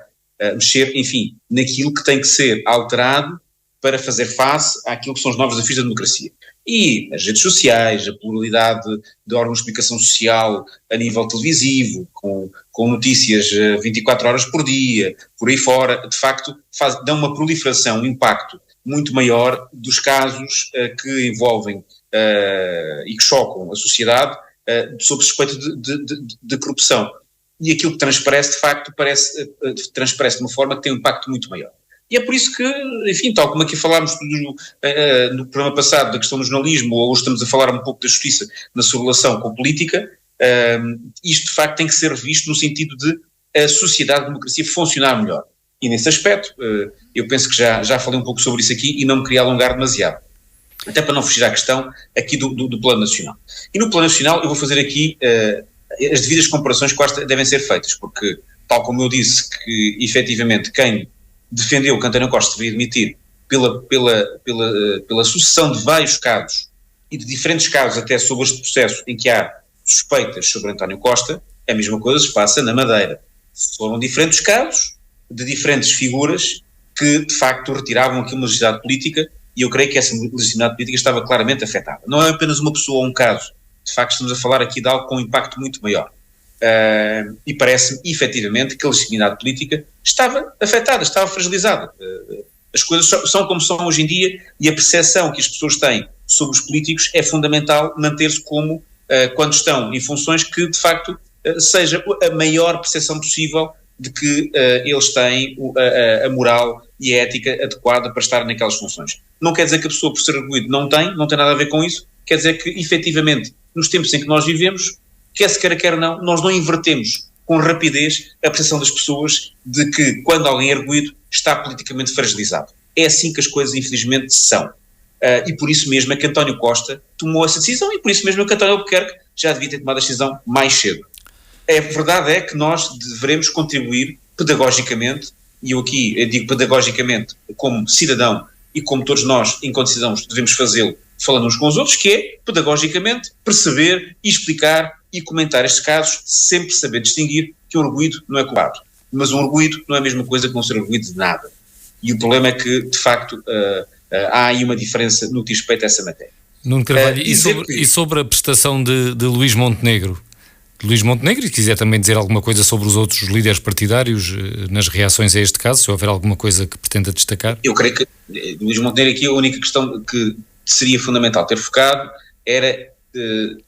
mexer, enfim, naquilo que tem que ser alterado para fazer face àquilo que são os novos desafios da democracia. E as redes sociais, a pluralidade de órgãos de comunicação social a nível televisivo, com notícias 24 horas por dia, por aí fora, de facto, dão uma proliferação, um impacto muito maior dos casos que envolvem e que chocam a sociedade sob suspeita de corrupção. E aquilo que transparece, de facto, transparece de uma forma que tem um impacto muito maior. E é por isso que, enfim, tal como aqui falámos no programa passado da questão do jornalismo, ou hoje estamos a falar um pouco da justiça na sua relação com a política, isto de facto tem que ser visto no sentido de a sociedade, a democracia funcionar melhor. E nesse aspecto, eu penso que já falei um pouco sobre isso aqui e não me queria alongar demasiado. Até para não fugir à questão aqui do plano nacional. E no plano nacional eu vou fazer aqui as devidas comparações que devem ser feitas, porque, tal como eu disse, que efetivamente quem defendeu que António Costa deveria demitir pela sucessão de vários casos, e de diferentes casos até sobre este processo em que há suspeitas sobre António Costa, a mesma coisa se passa na Madeira. Foram diferentes casos, de diferentes figuras, que de facto retiravam aqui uma legitimidade política, e eu creio que essa legitimidade política estava claramente afetada. Não é apenas uma pessoa ou um caso, de facto estamos a falar aqui de algo com um impacto muito maior. E parece-me, efetivamente, que a legitimidade política estava afetada, estava fragilizada. As coisas são como são hoje em dia, e a percepção que as pessoas têm sobre os políticos é fundamental manter-se como, quando estão em funções, que de facto seja a maior percepção possível de que eles têm a moral e a ética adequada para estar naquelas funções. Não quer dizer que a pessoa, por ser arguído, não tem nada a ver com isso, quer dizer que, efetivamente, nos tempos em que nós vivemos, quer se queira, quer não, nós não invertemos com rapidez a percepção das pessoas de que, quando alguém é arguído, está politicamente fragilizado. É assim que as coisas, infelizmente, são. E por isso mesmo é que António Costa tomou essa decisão, e por isso mesmo é que António Albuquerque já devia ter tomado a decisão mais cedo. A verdade é que nós devemos contribuir pedagogicamente, e eu digo pedagogicamente como cidadão e como todos nós, enquanto cidadãos, devemos fazê-lo falando uns com os outros, que é, pedagogicamente, perceber e explicar e comentar estes casos, sempre saber distinguir que um arguido não é culpado. Mas um arguido não é a mesma coisa que não ser arguido de nada. E o problema é que, de facto, há aí uma diferença no que diz respeito a essa matéria. Nuno Carvalho, e sobre a prestação de Luís Montenegro? Luís Montenegro, e quiser também dizer alguma coisa sobre os outros líderes partidários nas reações a este caso, se houver alguma coisa que pretenda destacar. Eu creio que Luís Montenegro aqui a única questão que seria fundamental ter focado era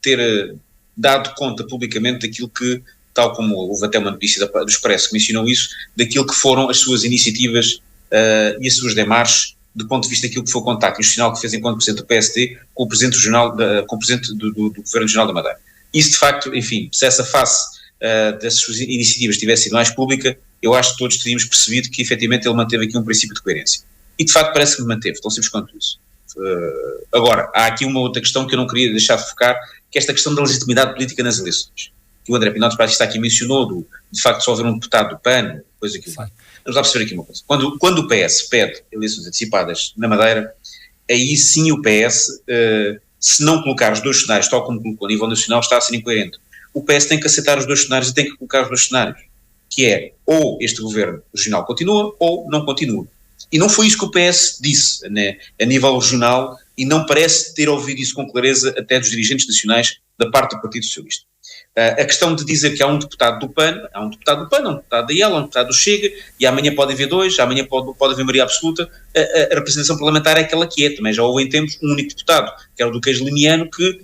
ter dado conta publicamente daquilo que, tal como houve até uma notícia do Expresso que mencionou isso, daquilo que foram as suas iniciativas e as suas demarches do ponto de vista daquilo que foi o contacto institucional que fez enquanto Presidente do PSD com o Presidente Regional, com o Presidente do Governo Regional da Madeira. Isso, de facto, enfim, se essa face das suas iniciativas tivesse sido mais pública, eu acho que todos teríamos percebido que, efetivamente, ele manteve aqui um princípio de coerência. E, de facto, parece que manteve, tão simples quanto isso. Agora, há aqui uma outra questão que eu não queria deixar de focar, que é esta questão da legitimidade política nas eleições. Que o André Pinotes Batista aqui mencionou, de facto, só haver um deputado do PAN, coisa que vamos lá perceber aqui uma coisa. Quando o PS pede eleições antecipadas na Madeira, aí sim o PS... se não colocar os dois cenários, tal como colocou a nível nacional, está a ser incoerente. O PS tem que aceitar os dois cenários e tem que colocar os dois cenários, que é ou este governo regional continua ou não continua. E não foi isso que o PS disse, né, a nível regional, e não parece ter ouvido isso com clareza até dos dirigentes nacionais da parte do Partido Socialista. A questão de dizer que há um deputado do PAN, há um deputado da IEL, há um deputado do Chega, e amanhã pode haver dois, amanhã pode haver maioria absoluta, a representação parlamentar é aquela que é. Também já houve em tempos um único deputado, que era o Duquês Liniano, que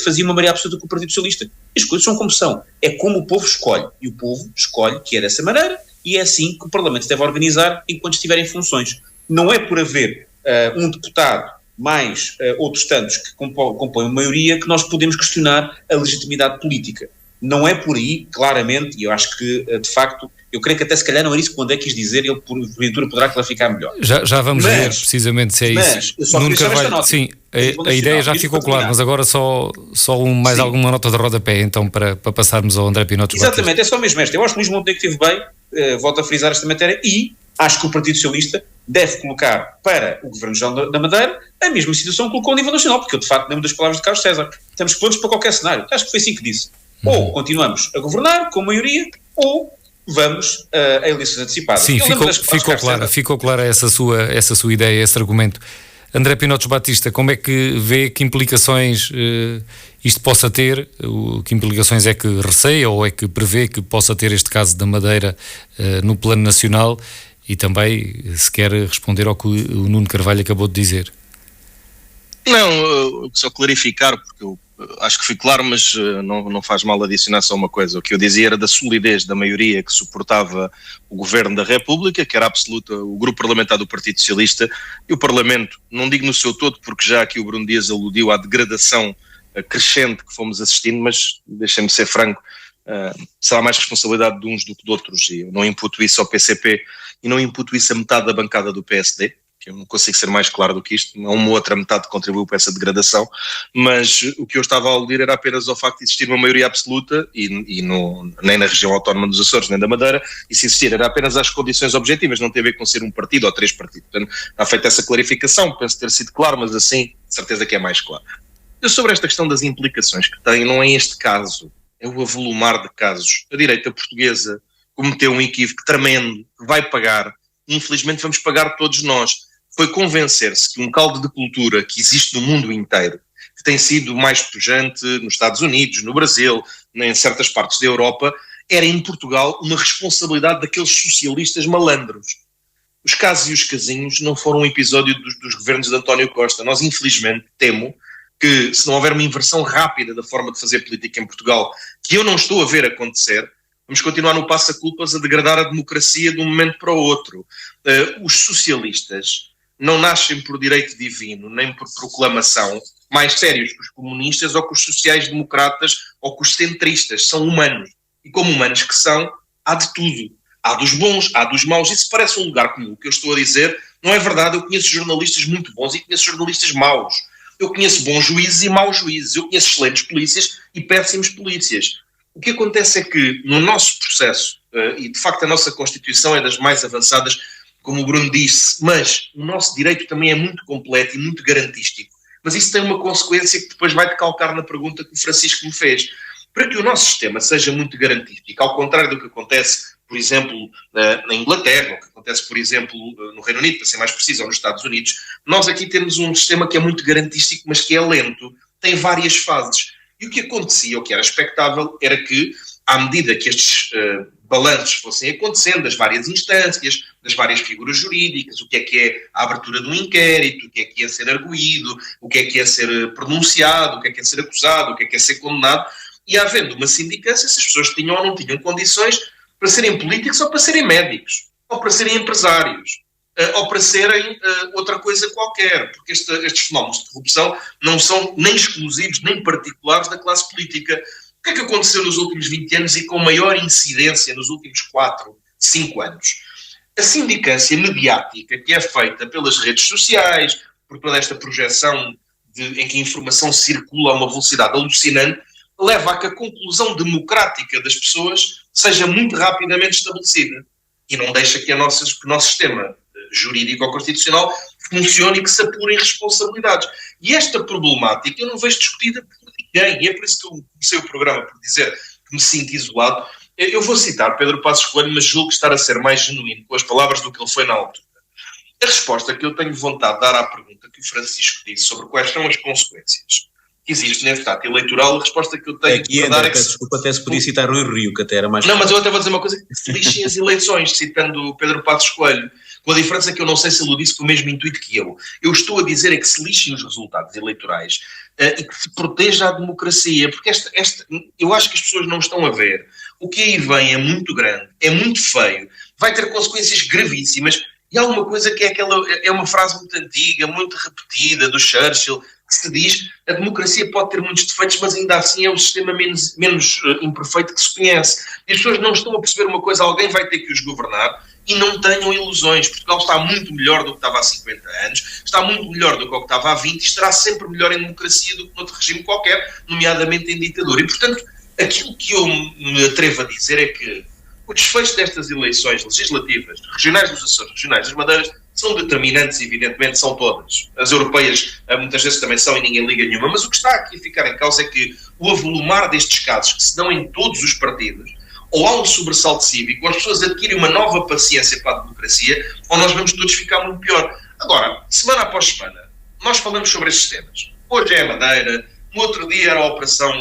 fazia uma maioria absoluta com o Partido Socialista. E as coisas são como são. É como o povo escolhe. E o povo escolhe que é dessa maneira, e é assim que o Parlamento se deve organizar enquanto estiver em funções. Não é por haver um deputado mais outros tantos que compõem uma maioria que nós podemos questionar a legitimidade política. Não é por aí, claramente, e eu acho que, de facto, eu creio que até se calhar não era isso que o André quis dizer, ele porventura poderá clarificar melhor. Já vamos ver precisamente se é isso. Eu só queria deixar esta nota. Sim, a ideia já ficou clara, mas agora só mais alguma nota de rodapé, então, para passarmos ao André Pinotes. Exatamente, é só mesmo esta. Eu acho que o Luís Montenegro esteve bem, volto a frisar esta matéria, e acho que o Partido Socialista deve colocar para o Governo Regional da Madeira a mesma situação que colocou a nível nacional, porque eu, de facto, lembro das palavras de Carlos César. Estamos prontos para qualquer cenário. Acho que foi assim que disse. Ou continuamos a governar com maioria, ou vamos a eleições antecipadas. Sim, ficou clara essa sua ideia, esse argumento. André Pinotes Batista, como é que vê, que implicações isto possa ter? Que implicações é que receia ou é que prevê que possa ter este caso da Madeira no plano nacional? E também, se quer responder ao que o Nuno Carvalho acabou de dizer. Não, só clarificar, porque eu acho que fui claro, mas não faz mal adicionar só uma coisa. O que eu dizia era da solidez da maioria que suportava o Governo da República, que era absoluta, o grupo parlamentar do Partido Socialista, e o Parlamento, não digo no seu todo, porque já aqui o Bruno Dias aludiu à degradação crescente que fomos assistindo, mas deixem-me ser franco, será mais responsabilidade de uns do que de outros, e eu não imputo isso ao PCP e não imputo isso a metade da bancada do PSD, que eu não consigo ser mais claro do que isto, uma outra metade contribuiu para essa degradação, mas o que eu estava a aludir era apenas ao facto de existir uma maioria absoluta, nem na região autónoma dos Açores, nem da Madeira, e se existir era apenas às condições objetivas, não tem a ver com ser um partido ou 3 partidos. Portanto, está feita essa clarificação, penso ter sido claro, mas assim, de certeza que é mais claro. Eu sobre esta questão das implicações que tem, não é este caso, é o avolumar de casos. A direita portuguesa cometeu um equívoco tremendo, que vai pagar, e infelizmente vamos pagar todos nós. Foi convencer-se que um caldo de cultura que existe no mundo inteiro, que tem sido mais pujante nos Estados Unidos, no Brasil, em certas partes da Europa, era em Portugal uma responsabilidade daqueles socialistas malandros. Os casos e os casinhos não foram um episódio dos governos de António Costa. Nós, infelizmente, temo que, se não houver uma inversão rápida da forma de fazer política em Portugal, que eu não estou a ver acontecer, vamos continuar no passa-culpas a degradar a democracia de um momento para o outro. Os socialistas não nascem por direito divino, nem por proclamação, mais sérios que os comunistas ou que os sociais-democratas ou que os centristas. São humanos. E como humanos que são, há de tudo. Há dos bons, há dos maus. Isso parece um lugar comum. O que eu estou a dizer não é verdade. Eu conheço jornalistas muito bons e conheço jornalistas maus. Eu conheço bons juízes e maus juízes. Eu conheço excelentes polícias e péssimos polícias. O que acontece é que no nosso processo, e de facto a nossa Constituição é das mais avançadas, como o Bruno disse, mas o nosso direito também é muito completo e muito garantístico. Mas isso tem uma consequência que depois vai decalcar na pergunta que o Francisco me fez. Para que o nosso sistema seja muito garantístico, ao contrário do que acontece, por exemplo, na Inglaterra, ou que acontece, por exemplo, no Reino Unido, para ser mais preciso, ou nos Estados Unidos. Nós aqui temos um sistema que é muito garantístico, mas que é lento, tem várias fases. E o que acontecia, o que era expectável, era que, à medida que estes balanços fossem acontecendo, das várias instâncias, das várias figuras jurídicas, o que é a abertura de um inquérito, o que é ser arguído, o que é ser pronunciado, o que é ser acusado, o que é ser condenado, e havendo uma sindicância, se as pessoas tinham ou não tinham condições para serem políticos ou para serem médicos, ou para serem empresários, ou para serem outra coisa qualquer, porque estes fenómenos de corrupção não são nem exclusivos nem particulares da classe política. O que é que aconteceu nos últimos 20 anos e com maior incidência nos últimos 4, 5 anos? A sindicância mediática que é feita pelas redes sociais, por toda esta projeção em que a informação circula a uma velocidade alucinante, leva a que a conclusão democrática das pessoas seja muito rapidamente estabelecida e não deixa que o nosso sistema jurídico ou constitucional funcione e que se apurem responsabilidades. E esta problemática eu não vejo discutida por ninguém, e é por isso que eu comecei o programa por dizer que me sinto isolado. Eu vou citar Pedro Passos Coelho, mas julgo estar a ser mais genuíno com as palavras do que ele foi na altura. A resposta que eu tenho vontade de dar à pergunta que o Francisco disse sobre quais são as consequências que existe neste ato eleitoral, a resposta que eu tenho para dar é que... Desculpa, até se podia citar Rui Rio, que até era mais... Não, mas eu até vou dizer uma coisa, que se lixem as eleições, citando Pedro Passos Coelho, com a diferença que eu não sei se ele o disse com o mesmo intuito que eu. Eu estou a dizer é que se lixem os resultados eleitorais e que se proteja a democracia, porque eu acho que as pessoas não estão a ver. O que aí vem é muito grande, é muito feio, vai ter consequências gravíssimas, e há uma coisa que é uma frase muito antiga, muito repetida, do Churchill, que se diz: a democracia pode ter muitos defeitos, mas ainda assim é o sistema menos imperfeito que se conhece. E as pessoas não estão a perceber uma coisa: alguém vai ter que os governar, e não tenham ilusões. Portugal está muito melhor do que estava há 50 anos, está muito melhor do que o que estava há 20, e estará sempre melhor em democracia do que noutro regime qualquer, nomeadamente em ditadura. E, portanto, aquilo que eu me atrevo a dizer é que o desfecho destas eleições legislativas, regionais dos Açores, regionais das Madeiras, são determinantes, evidentemente, são todas. As europeias muitas vezes também são e ninguém liga nenhuma, mas o que está aqui a ficar em causa é que o avolumar destes casos, que se dão em todos os partidos, ou há um sobressalto cívico, ou as pessoas adquirem uma nova paciência para a democracia, ou nós vamos todos ficar muito pior. Agora, semana após semana, nós falamos sobre estes temas. Hoje é a Madeira, no outro dia era a Operação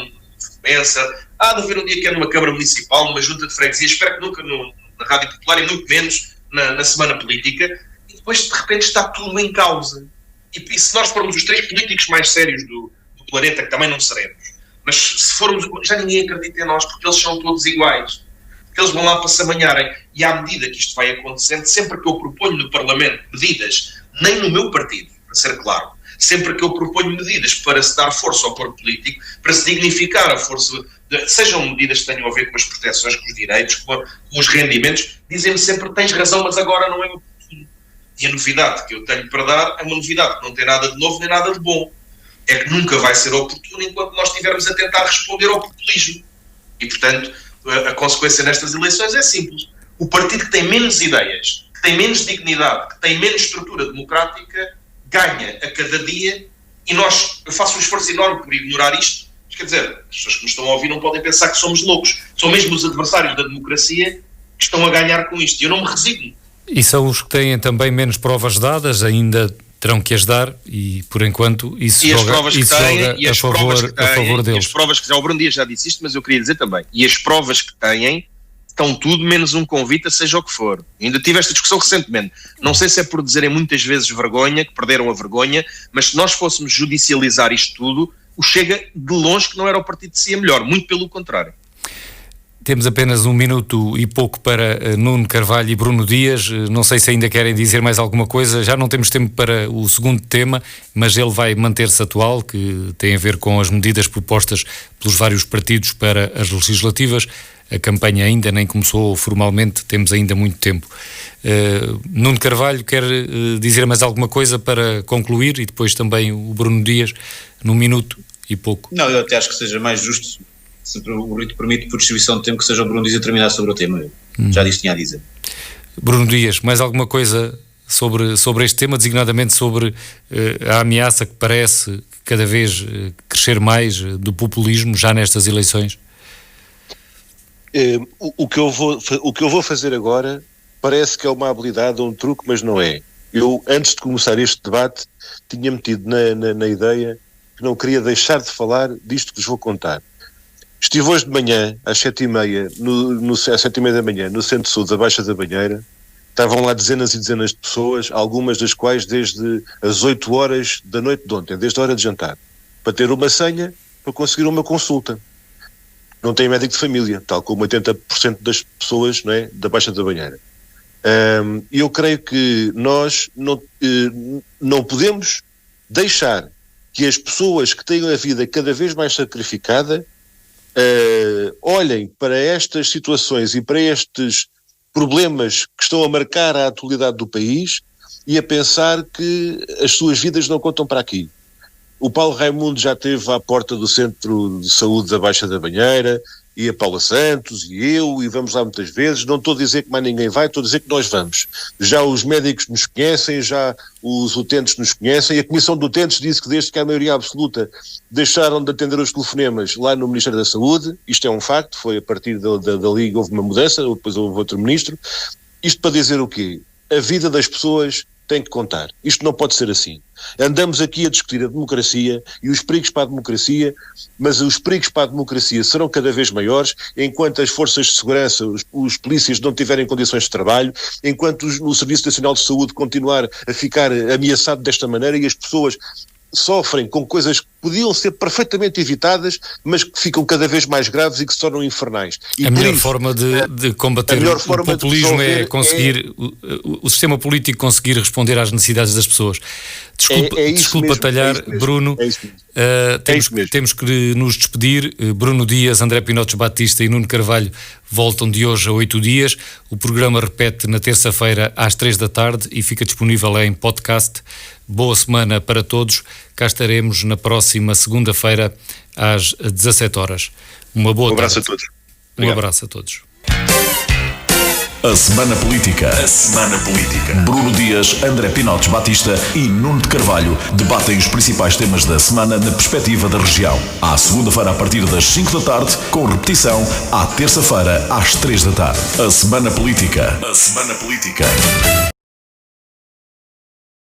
Fomença, há de haver um dia que é numa Câmara Municipal, numa Junta de Freguesia, espero que nunca na Rádio Popular e muito menos na Semana Política, e depois de repente está tudo em causa. E se nós formos os 3 políticos mais sérios do planeta, que também não seremos, mas se formos, já ninguém acredita em nós, porque eles são todos iguais, porque eles vão lá para se amanharem, e à medida que isto vai acontecendo, sempre que eu proponho no Parlamento medidas, nem no meu partido, para ser claro, sempre que eu proponho medidas para se dar força ao corpo político, para se dignificar a força, sejam medidas que tenham a ver com as proteções, com os direitos, com os rendimentos, dizem-me sempre: tens razão, mas agora não é oportuno. E a novidade que eu tenho para dar é uma novidade que não tem nada de novo nem nada de bom. É que nunca vai ser oportuno enquanto nós estivermos a tentar responder ao populismo. E, portanto, a consequência nestas eleições é simples. O partido que tem menos ideias, que tem menos dignidade, que tem menos estrutura democrática, ganha a cada dia, e eu faço um esforço enorme por ignorar isto, mas quer dizer, as pessoas que nos estão a ouvir não podem pensar que somos loucos. São mesmo os adversários da democracia que estão a ganhar com isto. E eu não me resigno. E são os que têm também menos provas dadas, ainda terão que as dar, e por enquanto isso joga a favor deles. E as provas que já o Bruno Dias já disse isto, mas eu queria dizer também, e as provas que têm estão tudo menos um convite a seja o que for. Ainda tive esta discussão recentemente. Não sei se é por dizerem muitas vezes vergonha, que perderam a vergonha, mas se nós fôssemos judicializar isto tudo, o Chega de longe que não era o partido de si a melhor, muito pelo contrário. Temos apenas 1 minuto e pouco para Nuno Carvalho e Bruno Dias. Não sei se ainda querem dizer mais alguma coisa. Já não temos tempo para o segundo tema, mas ele vai manter-se atual, que tem a ver com as medidas propostas pelos vários partidos para as legislativas. A campanha ainda nem começou formalmente, temos ainda muito tempo. Nuno Carvalho quer dizer mais alguma coisa para concluir, e depois também o Bruno Dias, num minuto e pouco. Não, eu até acho que seja mais justo, se o rito permite, por distribuição de tempo, que seja o Bruno Dias a terminar sobre o tema. Já disse, tinha a dizer. Bruno Dias, mais alguma coisa sobre este tema, designadamente sobre a ameaça que parece cada vez crescer mais do populismo já nestas eleições? O que eu vou fazer agora parece que é uma habilidade ou um truque, mas não é. Eu, antes de começar este debate, tinha metido na ideia que não queria deixar de falar disto que vos vou contar. Estive hoje de manhã, às 7h30, às 7h30 da manhã, no Centro Sul da Baixa da Banheira. Estavam lá dezenas e dezenas de pessoas, algumas das quais desde as 8 horas da noite de ontem, desde a hora de jantar, para ter uma senha, para conseguir uma consulta. Não tem médico de família, tal como 80% das pessoas, não é, da Baixa da Banheira. Eu creio que nós não podemos deixar que as pessoas que têm a vida cada vez mais sacrificada olhem para estas situações e para estes problemas que estão a marcar a atualidade do país e a pensar que as suas vidas não contam para aqui. O Paulo Raimundo já esteve à porta do Centro de Saúde da Baixa da Banheira, e a Paula Santos, e eu, e vamos lá muitas vezes. Não estou a dizer que mais ninguém vai, estou a dizer que nós vamos. Já os médicos nos conhecem, já os utentes nos conhecem, e a Comissão de Utentes disse que desde que a maioria absoluta deixaram de atender os telefonemas lá no Ministério da Saúde, isto é um facto, foi a partir dali que houve uma mudança, depois houve outro ministro. Isto para dizer o quê? A vida das pessoas tem que contar. Isto não pode ser assim. Andamos aqui a discutir a democracia e os perigos para a democracia, mas os perigos para a democracia serão cada vez maiores enquanto as forças de segurança, os polícias não tiverem condições de trabalho, enquanto o Serviço Nacional de Saúde continuar a ficar ameaçado desta maneira e as pessoas sofrem com coisas que podiam ser perfeitamente evitadas, mas que ficam cada vez mais graves e que se tornam infernais. E a melhor forma de combater o populismo é conseguir o sistema político conseguir responder às necessidades das pessoas. Desculpa talhar, Bruno. Temos que nos despedir. Bruno Dias, André Pinotes Batista e Nuno Carvalho voltam de hoje a 8 dias. O programa repete na terça-feira às 3 da tarde e fica disponível em podcast. Boa semana para todos. Cá estaremos na próxima segunda-feira às 17 horas. Uma boa tarde. Um abraço a todos. Um abraço a todos. A Semana Política. A Semana Política. Bruno Dias, André Pinotes Batista e Nuno de Carvalho debatem os principais temas da semana na perspectiva da região. À segunda-feira a partir das 5 da tarde, com repetição à terça-feira às 3 da tarde. A Semana Política. A Semana Política.